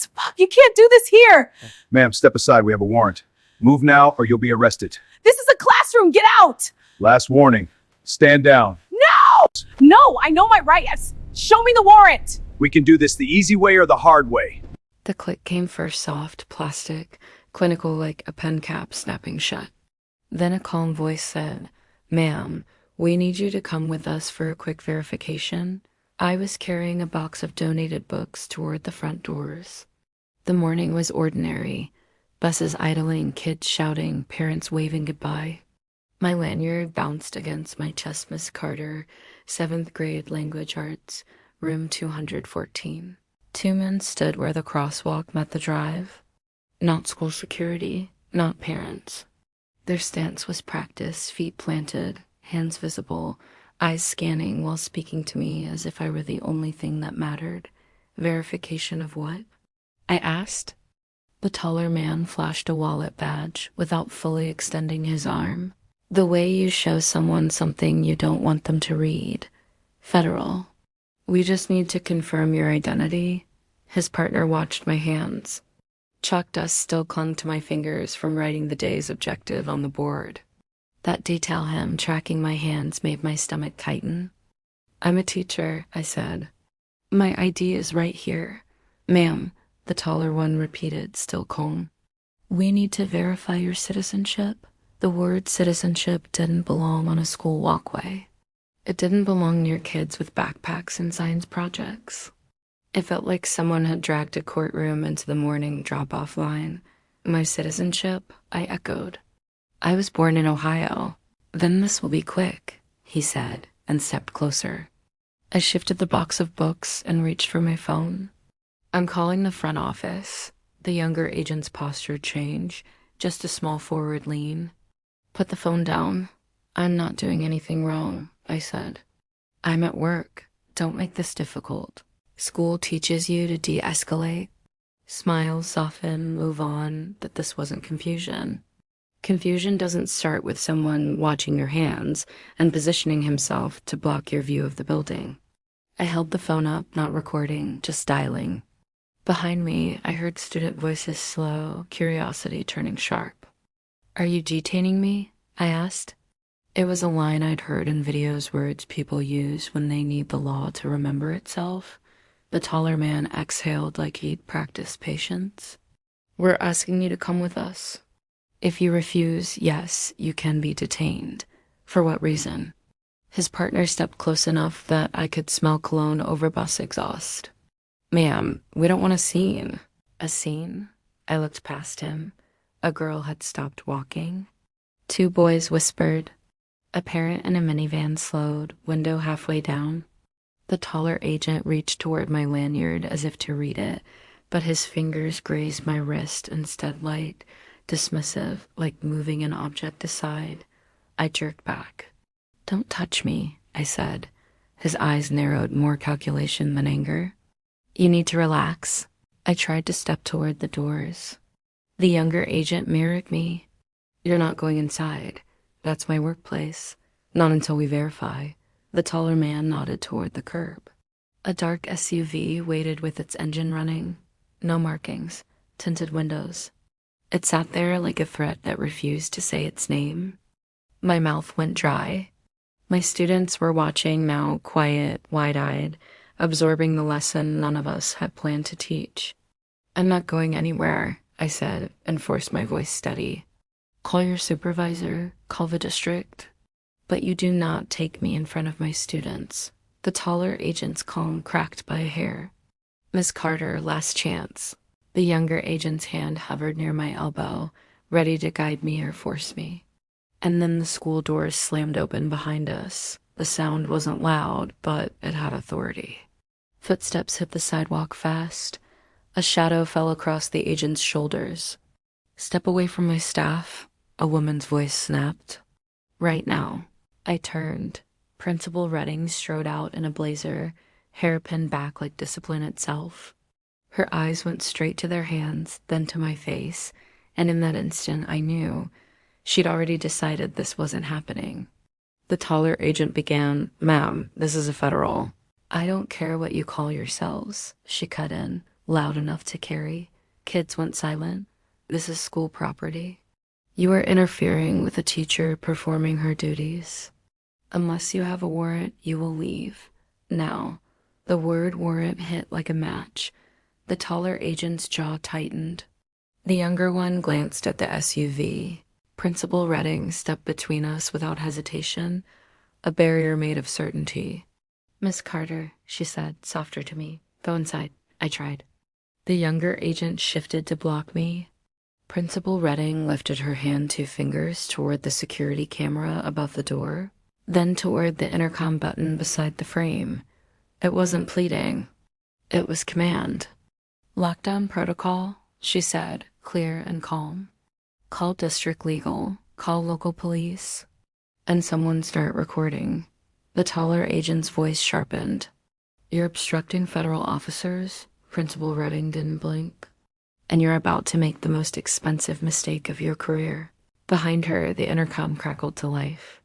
Fuck, you can't do this here. Ma'am, step aside. We have a warrant. Move now or you'll be arrested. This is a classroom. Get out. Last warning. Stand down. No, I know my rights. Show me the warrant. We can do this the easy way or the hard way. The click came first, soft, plastic, clinical like a pen cap snapping shut. Then a calm voice said, "Ma'am, we need you to come with us for a quick verification." I was carrying a box of donated books toward the front doors. The morning was ordinary. Buses idling, kids shouting, parents waving goodbye. My lanyard bounced against my chest. Miss Carter, 7th grade language arts, room 214. Two men stood where the crosswalk met the drive. Not school security, not parents. Their stance was practice, feet planted, hands visible, eyes scanning while speaking to me as if I were the only thing that mattered. Verification of what? I asked. The taller man flashed a wallet badge without fully extending his arm. The way you show someone something you don't want them to read. Federal. We just need to confirm your identity. His partner watched my hands. Chalk dust still clung to my fingers from writing the day's objective on the board. That detail hem tracking my hands made my stomach tighten. "I'm a teacher," I said. "My ID is right here." "Ma'am," the taller one repeated, still calm. "We need to verify your citizenship." The word citizenship didn't belong on a school walkway. It didn't belong near kids with backpacks and science projects. It felt like someone had dragged a courtroom into the morning drop-off line. "My citizenship?" I echoed. "I was born in Ohio." "Then this will be quick," he said, and stepped closer. I shifted the box of books and reached for my phone. "I'm calling the front office." The younger agent's posture changed, just a small forward lean. "Put the phone down." "I'm not doing anything wrong," I said. "I'm at work. Don't make this difficult. School teaches you to de-escalate." Smile, soften, move on, that this wasn't confusion. Confusion doesn't start with someone watching your hands and positioning himself to block your view of the building. I held the phone up, not recording, just dialing. Behind me, I heard student voices slow, curiosity turning sharp. "Are you detaining me?" I asked. It was a line I'd heard in videos words people use when they need the law to remember itself. The taller man exhaled like he'd practiced patience. "We're asking you to come with us. If you refuse, yes, you can be detained." "For what reason?" His partner stepped close enough that I could smell cologne over bus exhaust. "Ma'am, we don't want a scene." "A scene?" I looked past him. A girl had stopped walking. Two boys whispered. A parent in a minivan slowed, window halfway down. The taller agent reached toward my lanyard as if to read it, but his fingers grazed my wrist instead, light, dismissive, like moving an object aside. I jerked back. "Don't touch me," I said. His eyes narrowed, more calculation than anger. "You need to relax." I tried to step toward the doors. The younger agent mirrored me. "You're not going inside. That's my workplace. Not until we verify." The taller man nodded toward the curb. A dark SUV waited with its engine running. No markings, tinted windows. It sat there like a threat that refused to say its name. My mouth went dry. My students were watching now, quiet, wide-eyed, absorbing the lesson none of us had planned to teach. "I'm not going anywhere," I said, and forced my voice steady. "Call your supervisor, call the district. But you do not take me in front of my students." The taller agent's calm cracked by a hair. "Miss Carter, last chance." The younger agent's hand hovered near my elbow, ready to guide me or force me. And then the school doors slammed open behind us. The sound wasn't loud, but it had authority. Footsteps hit the sidewalk fast. A shadow fell across the agent's shoulders. "Step away from my staff," a woman's voice snapped. "Right now." I turned. Principal Redding strode out in a blazer, hair pinned back like discipline itself. Her eyes went straight to their hands, then to my face, and in that instant I knew she'd already decided this wasn't happening. The taller agent began, "Ma'am, this is a federal." "I don't care what you call yourselves," she cut in, loud enough to carry. Kids went silent. This is school property. You are interfering with a teacher performing her duties. Unless you have a warrant, you will leave. Now, the word warrant hit like a match. The taller agent's jaw tightened. The younger one glanced at the SUV. Principal Redding stepped between us without hesitation, a barrier made of certainty. "Miss Carter," she said, softer to me. "Go inside." I tried. The younger agent shifted to block me. Principal Redding lifted her hand 2 fingers toward the security camera above the door, then toward the intercom button beside the frame. It wasn't pleading. It was command. "Lockdown protocol," she said, clear and calm. "Call district legal, call local police." And someone start recording. The taller agent's voice sharpened. "You're obstructing federal officers." Principal Redding didn't blink. "And you're about to make the most expensive mistake of your career." Behind her, the intercom crackled to life.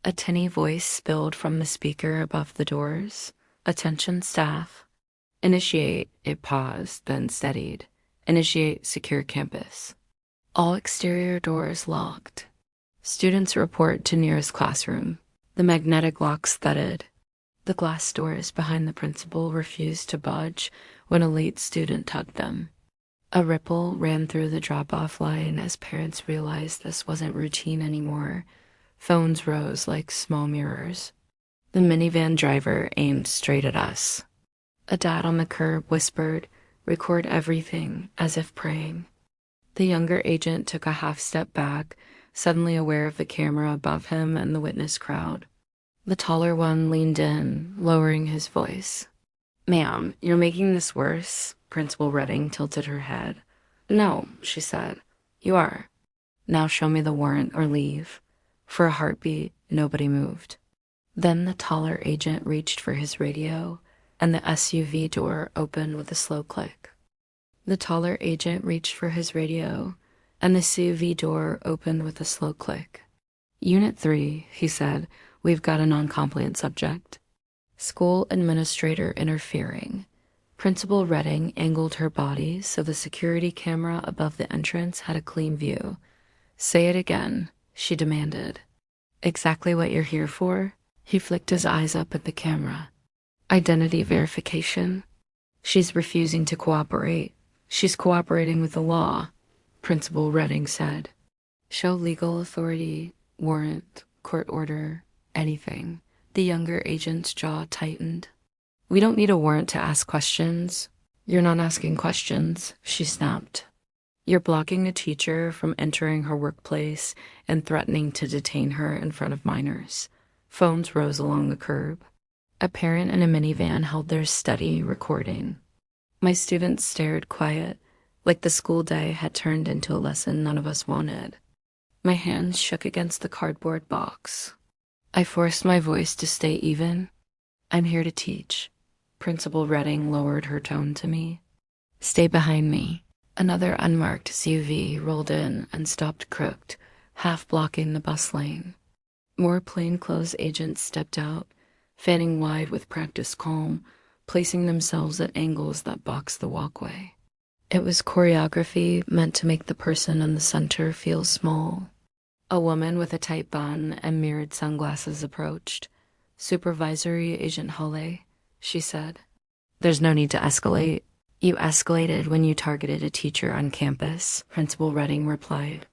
A tinny voice spilled from the speaker above the doors. "Attention staff. Initiate," it paused, then steadied. "Initiate secure campus. All exterior doors locked. Students report to nearest classroom." The magnetic locks thudded. The glass doors behind the principal refused to budge when a late student tugged them. A ripple ran through the drop-off line as parents realized this wasn't routine anymore. Phones rose like small mirrors. The minivan driver aimed straight at us. A dad on the curb whispered, "Record everything," as if praying. The younger agent took a half step back, suddenly aware of the camera above him and the witness crowd. The taller one leaned in, lowering his voice. "Ma'am, you're making this worse." Principal Redding tilted her head. "No," she said. "You are. Now show me the warrant or leave." For a heartbeat, nobody moved. Then the taller agent reached for his radio, and the SUV door opened with a slow click. The taller agent reached for his radio, and the SUV door opened with a slow click. "Unit 3, he said, "we've got a non-compliant subject." School administrator interfering. Principal Redding angled her body so the security camera above the entrance had a clean view. "Say it again," she demanded. "Exactly what you're here for?" He flicked his eyes up at the camera. "Identity verification." "She's refusing to cooperate." "She's cooperating with the law," Principal Redding said. "Show legal authority, warrant, court order, anything." The younger agent's jaw tightened. "We don't need a warrant to ask questions." "You're not asking questions," she snapped. "You're blocking a teacher from entering her workplace and threatening to detain her in front of minors." Phones rose along the curb. A parent in a minivan held theirs steady, recording. My students stared quiet, like the school day had turned into a lesson none of us wanted. My hands shook against the cardboard box. I forced my voice to stay even. "I'm here to teach." Principal Redding lowered her tone to me. "Stay behind me." Another unmarked SUV rolled in and stopped crooked, half blocking the bus lane. More plainclothes agents stepped out, fanning wide with practiced calm, placing themselves at angles that boxed the walkway. It was choreography meant to make the person in the center feel small. A woman with a tight bun and mirrored sunglasses approached. "Supervisory Agent Hawley," she said. "There's no need to escalate." "You escalated when you targeted a teacher on campus," Principal Redding replied.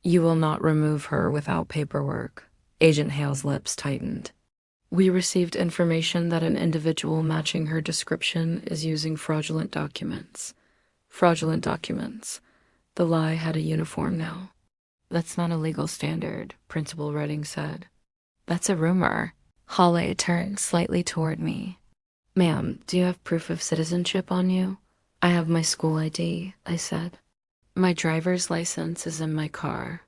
"You will not remove her without paperwork." Agent Hale's lips tightened. "We received information that an individual matching her description is using fraudulent documents." Fraudulent documents. The lie had a uniform now. "That's not a legal standard," Principal Redding said. "That's a rumor." Hawley turned slightly toward me. "Ma'am, do you have proof of citizenship on you?" "I have my school ID," I said. "My driver's license is in my car.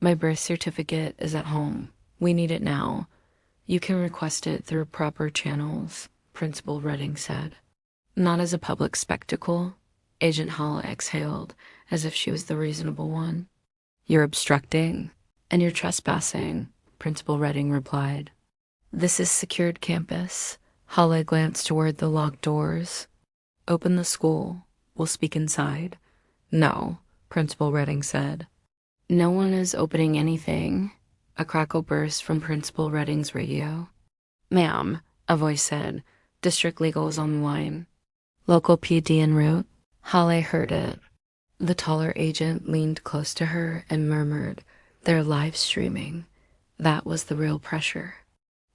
My birth certificate is at home. We need it now. You can request it through proper channels," Principal Redding said. "Not as a public spectacle." Agent Hall exhaled, as if she was the reasonable one. "You're obstructing, and you're trespassing," Principal Redding replied. "This is secured campus." Hawley glanced toward the locked doors. "Open the school. We'll speak inside. No, Principal Redding said. No one is opening anything. A crackle burst from Principal Redding's radio. Ma'am, a voice said, District Legal is on the line. Local PD en route. Holly heard it. The taller agent leaned close to her and murmured, They're live streaming. That was the real pressure.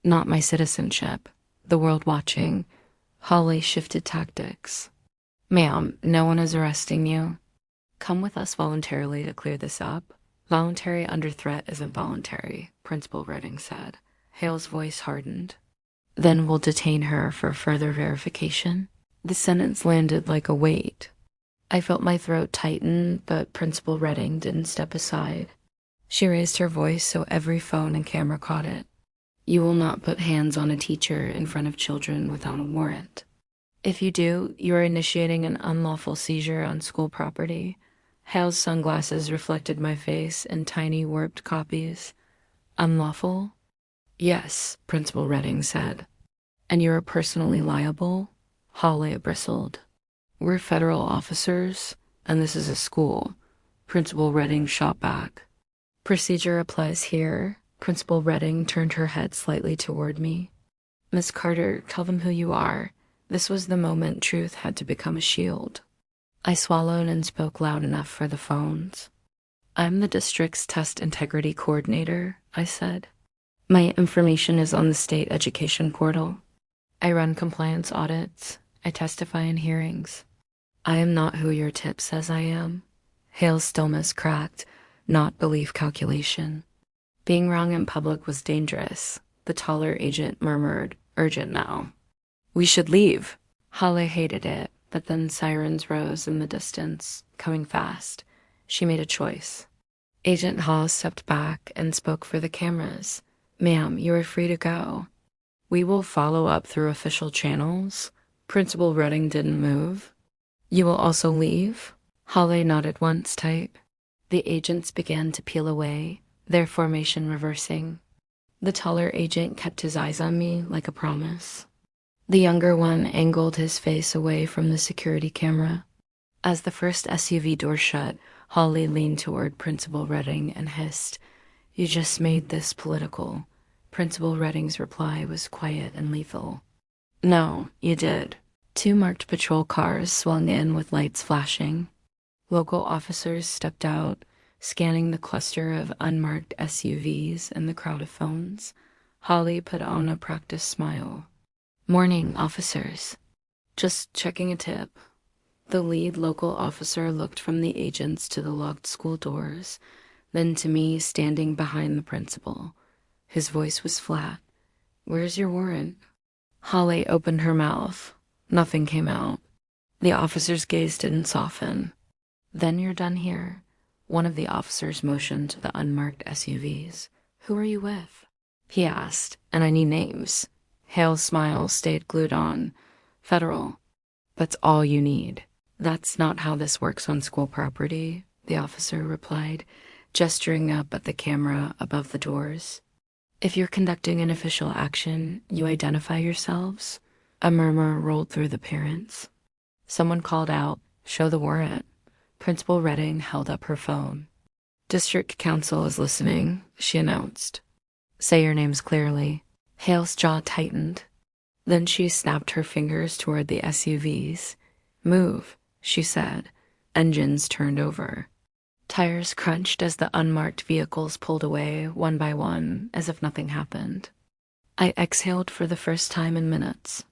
Not my citizenship. The world watching. Holly shifted tactics. Ma'am, no one is arresting you. Come with us voluntarily to clear this up. Voluntary under threat isn't voluntary, Principal Redding said. Hale's voice hardened. Then we'll detain her for further verification. The sentence landed like a weight. I felt my throat tighten, but Principal Redding didn't step aside. She raised her voice so every phone and camera caught it. You will not put hands on a teacher in front of children without a warrant. If you do, you are initiating an unlawful seizure on school property. Hale's sunglasses reflected my face in tiny warped copies. Unlawful? Yes, Principal Redding said. And you are personally liable? Holly bristled. We're federal officers, and this is a school. Principal Redding shot back. Procedure applies here. Principal Redding turned her head slightly toward me. Miss Carter, tell them who you are. This was the moment truth had to become a shield. I swallowed and spoke loud enough for the phones. I'm the district's test integrity coordinator, I said. My information is on the state education portal. I run compliance audits. I testify in hearings. I am not who your tip says I am. Hale's stillness cracked, not belief calculation. Being wrong in public was dangerous. The taller agent murmured, urgent now. We should leave. Holly hated it, but then sirens rose in the distance, coming fast. She made a choice. Agent Hall stepped back and spoke for the cameras. Ma'am, you are free to go. We will follow up through official channels. Principal Redding didn't move. You will also leave? Holly nodded once tight. The agents began to peel away, their formation reversing. The taller agent kept his eyes on me like a promise. The younger one angled his face away from the security camera. As the first SUV door shut, Holly leaned toward Principal Redding and hissed, You just made this political. Principal Redding's reply was quiet and lethal. No, you did. 2 marked patrol cars swung in with lights flashing. Local officers stepped out, scanning the cluster of unmarked SUVs and the crowd of phones. Holly put on a practiced smile. Morning, officers. Just checking a tip. The lead local officer looked from the agents to the locked school doors, then to me standing behind the principal. His voice was flat. Where's your warrant? Holly opened her mouth. Nothing came out. The officer's gaze didn't soften. Then you're done here. One of the officers motioned to the unmarked SUVs. Who are you with? He asked, and I need names. Hale's smile stayed glued on. Federal. That's all you need. That's not how this works on school property, the officer replied, gesturing up at the camera above the doors. If you're conducting an official action, you identify yourselves. A murmur rolled through the parents. Someone called out, Show the warrant. Principal Redding held up her phone. District Council is listening, she announced. Say your names clearly. Hale's jaw tightened. Then she snapped her fingers toward the SUVs. Move, she said. Engines turned over. Tires crunched as the unmarked vehicles pulled away, one by one, as if nothing happened. I exhaled for the first time in minutes.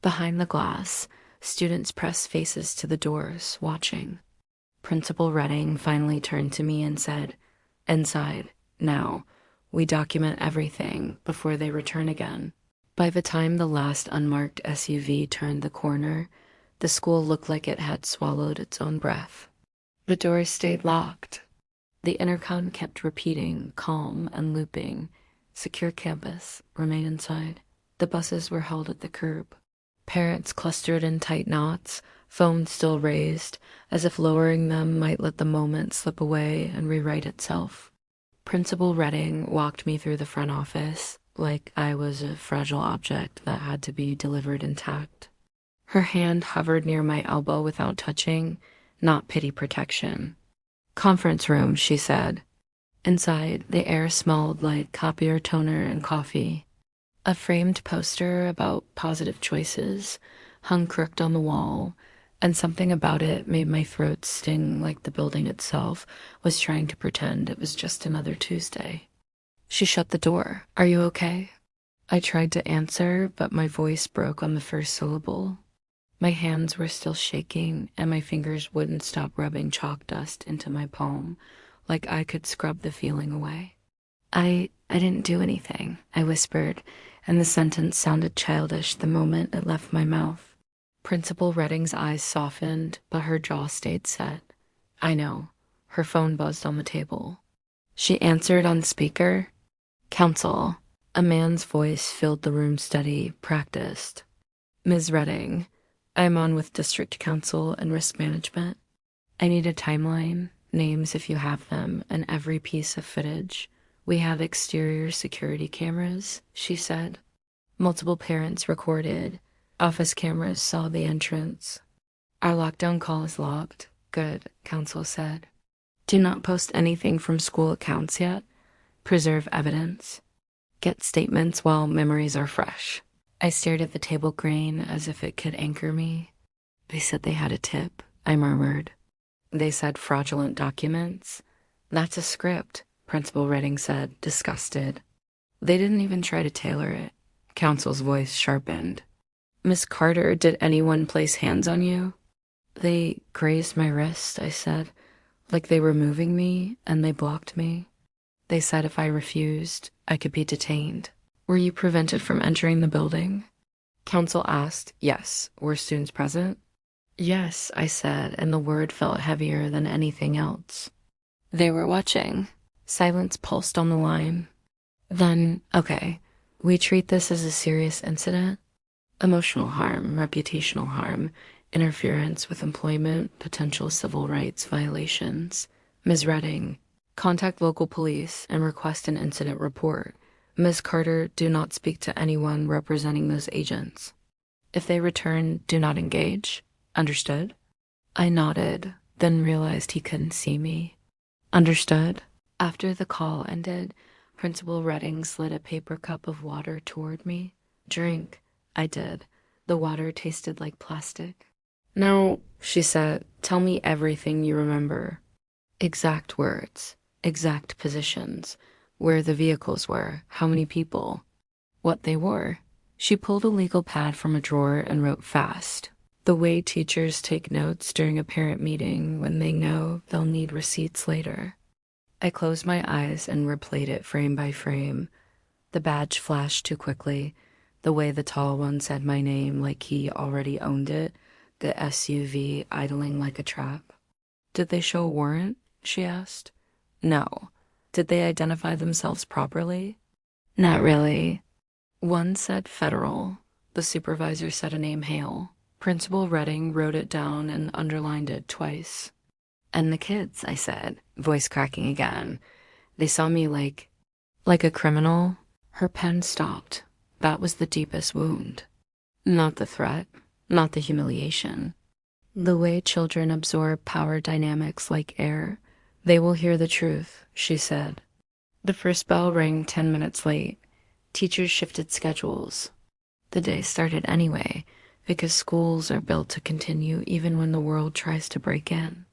Behind the glass, students pressed faces to the doors, watching. Principal Redding finally turned to me and said, Inside, now. We document everything before they return again. By the time the last unmarked SUV turned the corner, the school looked like it had swallowed its own breath. The doors stayed locked. The intercom kept repeating, calm and looping. Secure campus, remain inside. The buses were held at the curb. Parents clustered in tight knots, phone still raised, as if lowering them might let the moment slip away and rewrite itself. Principal Redding walked me through the front office, like I was a fragile object that had to be delivered intact. Her hand hovered near my elbow without touching, not pity protection. Conference room, she said. Inside, the air smelled like copier toner and coffee. A framed poster about positive choices hung crooked on the wall, and something about it made my throat sting like the building itself was trying to pretend it was just another Tuesday. She shut the door. Are you okay? I tried to answer, but my voice broke on the first syllable. My hands were still shaking, and my fingers wouldn't stop rubbing chalk dust into my palm, like I could scrub the feeling away. I didn't do anything, I whispered, and the sentence sounded childish the moment it left my mouth. Principal Redding's eyes softened, but her jaw stayed set. I know. Her phone buzzed on the table. She answered on speaker. Counsel. A man's voice filled the room steady, practiced. Ms. Redding, I'm on with District Council and Risk Management. I need a timeline, names if you have them, and every piece of footage. We have exterior security cameras, she said. Multiple parents recorded. Office cameras saw the entrance. Our lockdown call is logged. Good, Counsel said. Do not post anything from school accounts yet. Preserve evidence. Get statements while memories are fresh. I stared at the table grain as if it could anchor me. They said they had a tip, I murmured. They said fraudulent documents. That's a script, Principal Redding said, disgusted. They didn't even try to tailor it. Counsel's voice sharpened. Miss Carter, did anyone place hands on you? They grazed my wrist, I said, like they were moving me, and they blocked me. They said if I refused, I could be detained. Were you prevented from entering the building? Counsel asked. Yes. Were students present? Yes, I said, and the word felt heavier than anything else. They were watching. Silence pulsed on the line. Then, okay, we treat this as a serious incident. Emotional harm, reputational harm, interference with employment, potential civil rights violations. Ms. Redding, contact local police and request an incident report. Ms. Carter, do not speak to anyone representing those agents. If they return, do not engage. Understood? I nodded, then realized he couldn't see me. Understood? After the call ended, Principal Redding slid a paper cup of water toward me. Drink. I did. The water tasted like plastic. Now, she said, tell me everything you remember. Exact words, exact positions, where the vehicles were, how many people, what they wore. She pulled a legal pad from a drawer and wrote fast. The way teachers take notes during a parent meeting when they know they'll need receipts later. I closed my eyes and replayed it frame by frame. The badge flashed too quickly, the way the tall one said my name like he already owned it, the SUV idling like a trap. Did they show a warrant? She asked. No. Did they identify themselves properly? Not really. One said federal. The supervisor said a name Hale. Principal Redding wrote it down and underlined it twice. And the kids, I said, voice cracking again. They saw me like a criminal. Her pen stopped. That was the deepest wound. Not the threat, not the humiliation. The way children absorb power dynamics like air. They will hear the truth, she said. The first bell rang 10 minutes late. Teachers shifted schedules. The day started anyway, because schools are built to continue even when the world tries to break in.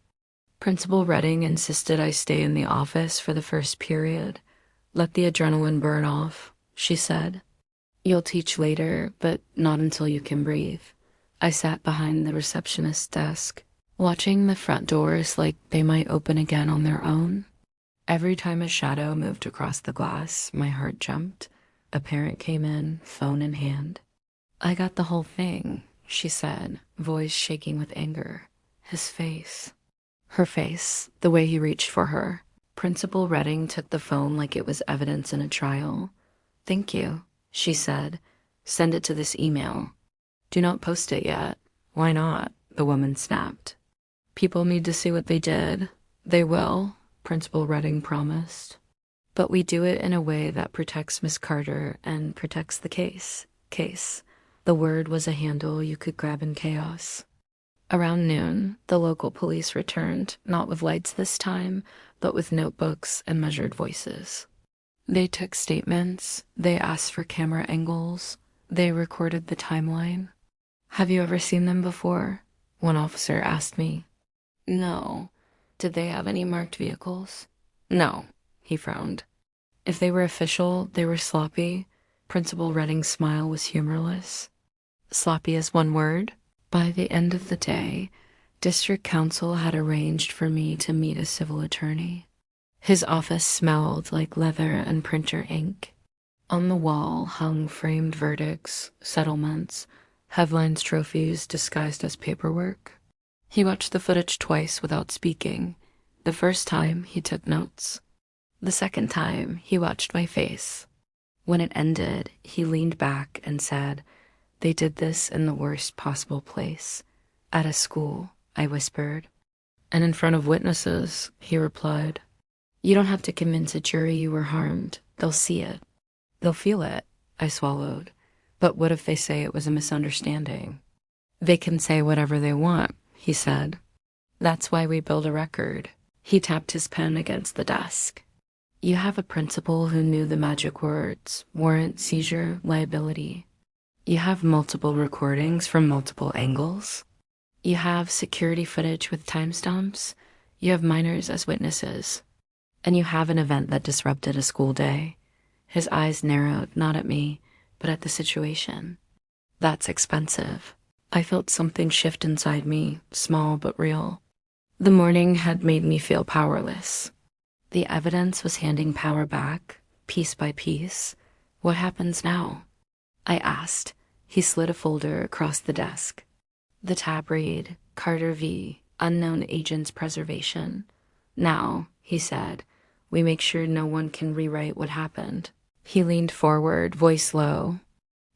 Principal Redding insisted I stay in the office for the first period. Let the adrenaline burn off, she said. You'll teach later, but not until you can breathe. I sat behind the receptionist's desk, watching the front doors like they might open again on their own. Every time a shadow moved across the glass, my heart jumped. A parent came in, phone in hand. I got the whole thing, she said, voice shaking with anger. His face. Her face, the way he reached for her. Principal Redding took the phone like it was evidence in a trial. Thank you, she said. Send it to this email. Do not post it yet. Why not? The woman snapped. People need to see what they did. They will, Principal Redding promised. But we do it in a way that protects Miss Carter and protects the case. The word was a handle you could grab in chaos. Around noon, the local police returned, not with lights this time, but with notebooks and measured voices. They took statements, they asked for camera angles, they recorded the timeline. "Have you ever seen them before?" one officer asked me. "No." "Did they have any marked vehicles?" "No," he frowned. If they were official, they were sloppy. Principal Redding's smile was humorless. Sloppy is one word. By the end of the day, District Council had arranged for me to meet a civil attorney. His office smelled like leather and printer ink. On the wall hung framed verdicts, settlements, headlines, trophies disguised as paperwork. He watched the footage twice without speaking. The first time, he took notes. The second time, he watched my face. When it ended, he leaned back and said, "They did this in the worst possible place. At a school," I whispered. "And in front of witnesses," he replied. "You don't have to convince a jury you were harmed. They'll see it. They'll feel it," I swallowed. "But what if they say it was a misunderstanding?" "They can say whatever they want," he said. "That's why we build a record." He tapped his pen against the desk. "You have a principal who knew the magic words: warrant, seizure, liability. You have multiple recordings from multiple angles. You have security footage with timestamps. You have minors as witnesses. And you have an event that disrupted a school day." His eyes narrowed, not at me, but at the situation. "That's expensive." I felt something shift inside me, small but real. The morning had made me feel powerless. The evidence was handing power back, piece by piece. "What happens now?" I asked. He slid a folder across the desk. The tab read, "Carter v. Unknown Agents Preservation." "Now," he said, "we make sure no one can rewrite what happened." He leaned forward, voice low.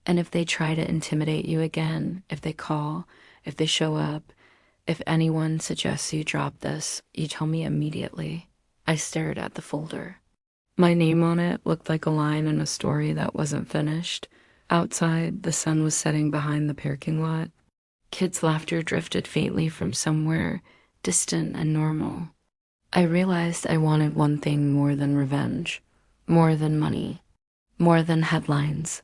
"And if they try to intimidate you again, if they call, if they show up, if anyone suggests you drop this, you tell me immediately." I stared at the folder. My name on it looked like a line in a story that wasn't finished. Outside, the sun was setting behind the parking lot. Kids' laughter drifted faintly from somewhere distant and normal. I realized I wanted one thing more than revenge, more than money, more than headlines.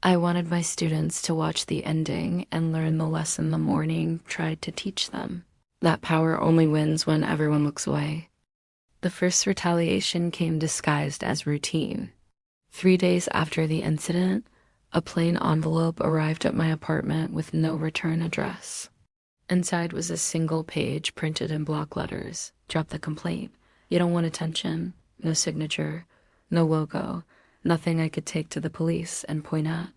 I wanted my students to watch the ending and learn the lesson the morning tried to teach them. That power only wins when everyone looks away. The first retaliation came disguised as routine. 3 days after the incident, a plain envelope arrived at my apartment with no return address. Inside was a single page printed in block letters. "Drop the complaint. You don't want attention." No signature, no logo, nothing I could take to the police and point at.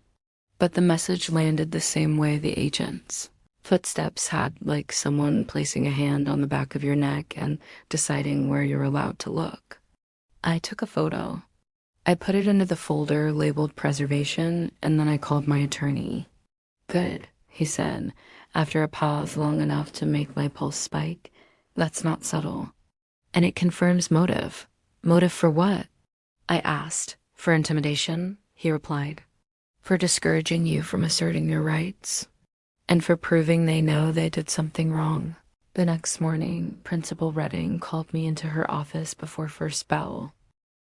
But the message landed the same way the agents. Footsteps had like someone placing a hand on the back of your neck and deciding where you're allowed to look. I took a photo. I put it into the folder labeled preservation, and then I called my attorney. "Good," he said, after a pause long enough to make my pulse spike. "That's not subtle. And it confirms motive." "Motive for what?" I asked. "For intimidation," he replied. "For discouraging you from asserting your rights. And for proving they know they did something wrong." The next morning, Principal Redding called me into her office before first bell.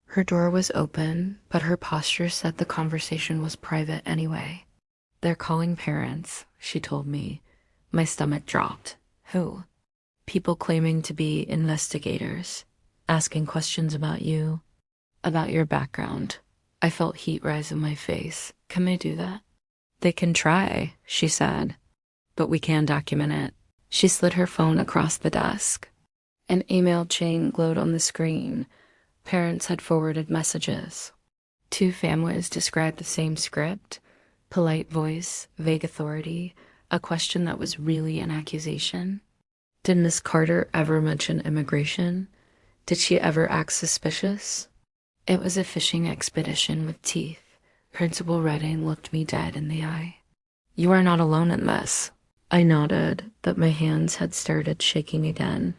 Her door was open, but her posture said the conversation was private anyway. "They're calling parents," she told me. My stomach dropped. "Who?" "People claiming to be investigators, asking questions about you, about your background." I felt heat rise in my face. "Can they do that?" "They can try," she said. "But we can document it." She slid her phone across the desk. An email chain glowed on the screen. Parents had forwarded messages. 2 families described the same script: polite voice, vague authority, a question that was really an accusation. Did Miss Carter ever mention immigration? Did she ever act suspicious? It was a fishing expedition with teeth. Principal Redding looked me dead in the eye. "You are not alone in this." I nodded, but my hands had started shaking again,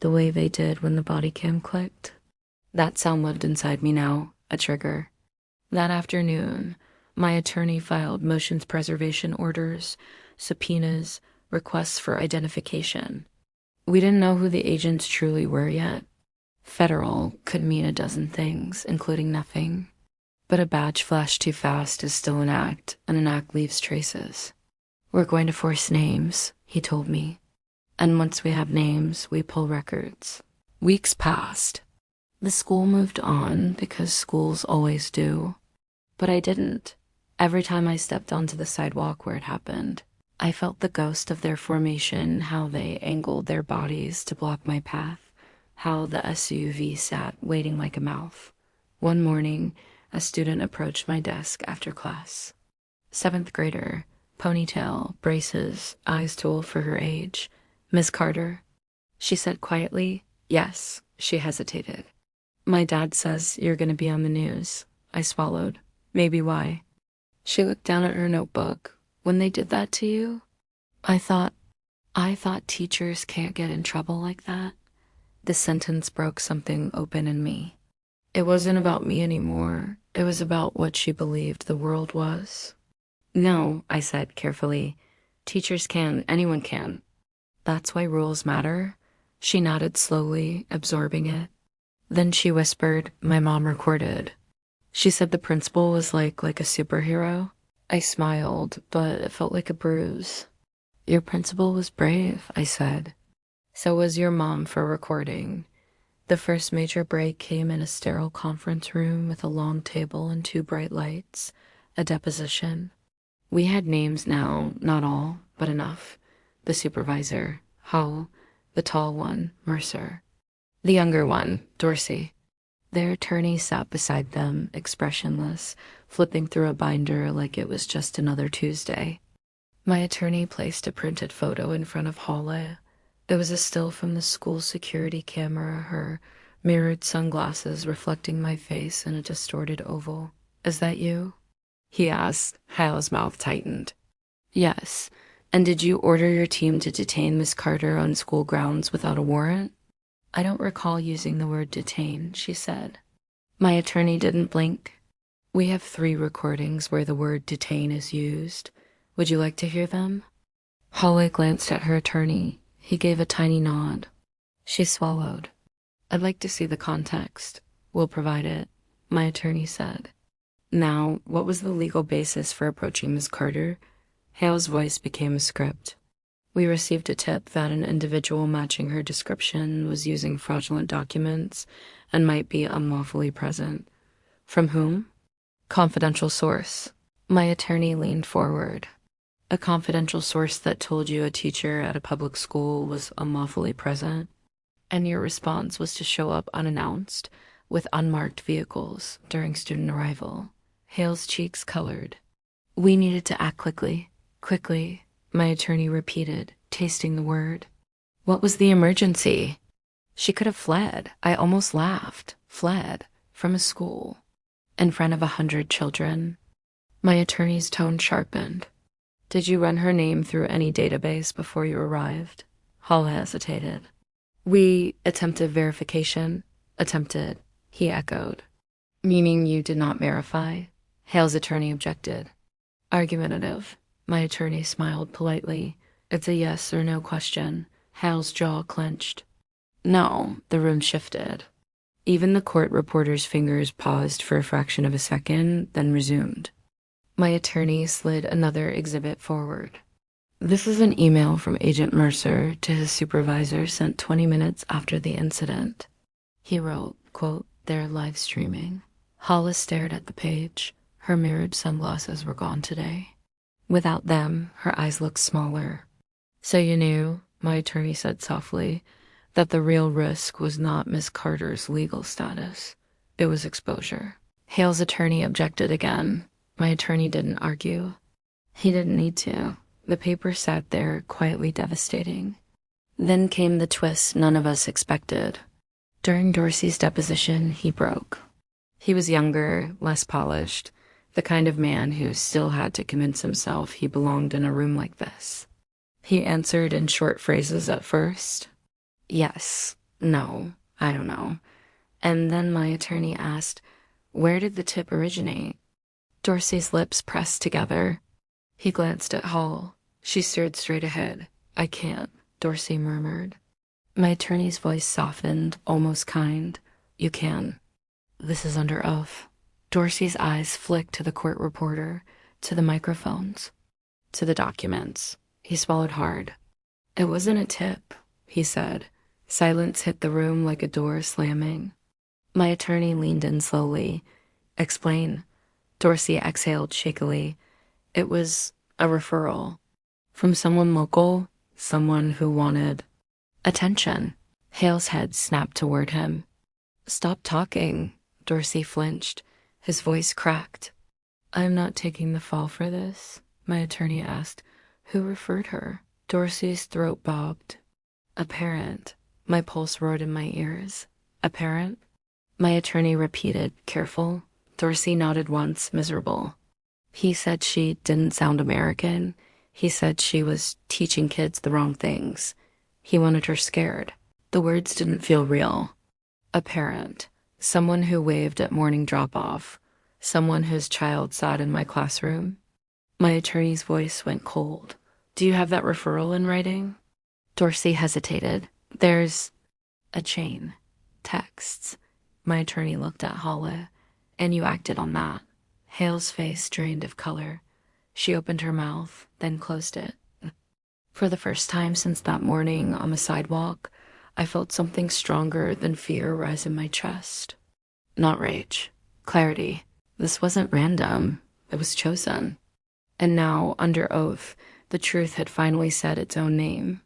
the way they did when the body cam clicked. That sound lived inside me now, a trigger. That afternoon, My attorney filed motions preservation orders, subpoenas, requests for identification. We didn't know who the agents truly were yet. Federal could mean a dozen things, including nothing. But a badge flashed too fast is still an act, and an act leaves traces. We're going to force names, he told me. And once we have names, we pull records. Weeks passed. The school moved on because schools always do. But I didn't. Every time I stepped onto the sidewalk where it happened, I felt the ghost of their formation, how they angled their bodies to block my path, how the SUV sat waiting like a mouth. One morning, a student approached my desk after class. 7th grader, ponytail, braces, eyes too for her age. Miss Carter. She said quietly, yes. She hesitated. My dad says you're going to be on the news. I swallowed. Maybe why? She looked down at her notebook. When they did that to you? I thought teachers can't get in trouble like that. This sentence broke something open in me. It wasn't about me anymore. It was about what she believed the world was. No, I said carefully. Teachers can, anyone can. That's why rules matter. She nodded slowly, absorbing it. Then she whispered, my mom recorded. She said the principal was like a superhero. I smiled, but it felt like a bruise. Your principal was brave, I said. So was your mom for recording. The first major break came in a sterile conference room with a long table and 2 bright lights, a deposition. We had names now, not all, but enough. The supervisor, Hull, the tall one, Mercer. The younger one, Dorsey. Their attorney sat beside them, expressionless, flipping through a binder like it was just another Tuesday. My attorney placed a printed photo in front of Holly. It was a still from the school security camera, her mirrored sunglasses reflecting my face in a distorted oval. Is that you? He asked. Hal's mouth tightened. Yes. And did you order your team to detain Miss Carter on school grounds without a warrant? I don't recall using the word detain, she said. My attorney didn't blink. We have 3 recordings where the word detain is used. Would you like to hear them? Holly glanced at her attorney. He gave a tiny nod. She swallowed. I'd like to see the context. We'll provide it, my attorney said. Now, what was the legal basis for approaching Miss Carter? Hale's voice became a script. We received a tip that an individual matching her description was using fraudulent documents and might be unlawfully present. From whom? Confidential source. My attorney leaned forward. A confidential source that told you a teacher at a public school was unlawfully present, and your response was to show up unannounced with unmarked vehicles during student arrival. Hale's cheeks colored. We needed to act quickly. Quickly, my attorney repeated, tasting the word. What was the emergency? She could have fled. I almost laughed. Fled from a school in front of 100 children. My attorney's tone sharpened. Did you run her name through any database before you arrived? Hall hesitated. We attempted verification. Attempted, he echoed. Meaning you did not verify? Hale's attorney objected. Argumentative. My attorney smiled politely. It's a yes or no question. Hale's jaw clenched. No, the room shifted. Even the court reporter's fingers paused for a fraction of a second, then resumed. My attorney slid another exhibit forward. This is an email from Agent Mercer to his supervisor sent 20 minutes after the incident. He wrote, quote, they're live streaming. Hollis stared at the page. Her mirrored sunglasses were gone today. Without them, her eyes looked smaller. So you knew, my attorney said softly, that the real risk was not Miss Carter's legal status. It was exposure. Hale's attorney objected again. My attorney didn't argue. He didn't need to. The paper sat there, quietly devastating. Then came the twist none of us expected. During Dorsey's deposition, he broke. He was younger, less polished, the kind of man who still had to convince himself he belonged in a room like this. He answered in short phrases at first. Yes, no, I don't know. And then my attorney asked, where did the tip originate? Dorsey's lips pressed together. He glanced at Hall. She stared straight ahead. I can't, Dorsey murmured. My attorney's voice softened, almost kind. You can. This is under oath. Dorsey's eyes flicked to the court reporter, to the microphones, to the documents. He swallowed hard. It wasn't a tip, he said. Silence hit the room like a door slamming. My attorney leaned in slowly. Explain. Dorsey exhaled shakily. It was a referral. From someone local, someone who wanted attention. Hale's head snapped toward him. Stop talking. Dorsey flinched. His voice cracked. I'm not taking the fall for this, my attorney asked. Who referred her? Dorsey's throat bobbed. A parent. My pulse roared in my ears. A parent? My attorney repeated, careful. Dorsey nodded once, miserable. He said she didn't sound American. He said she was teaching kids the wrong things. He wanted her scared. The words didn't feel real. A parent. Someone who waved at morning drop-off. Someone whose child sat in my classroom. My attorney's voice went cold. Do you have that referral in writing? Dorsey hesitated. There's a chain. Texts. My attorney looked at Holla. And you acted on that. Hale's face drained of color. She opened her mouth, then closed it. For the first time since that morning on the sidewalk, I felt something stronger than fear rise in my chest. Not rage. Clarity. This wasn't random. It was chosen. And now, under oath, the truth had finally said its own name.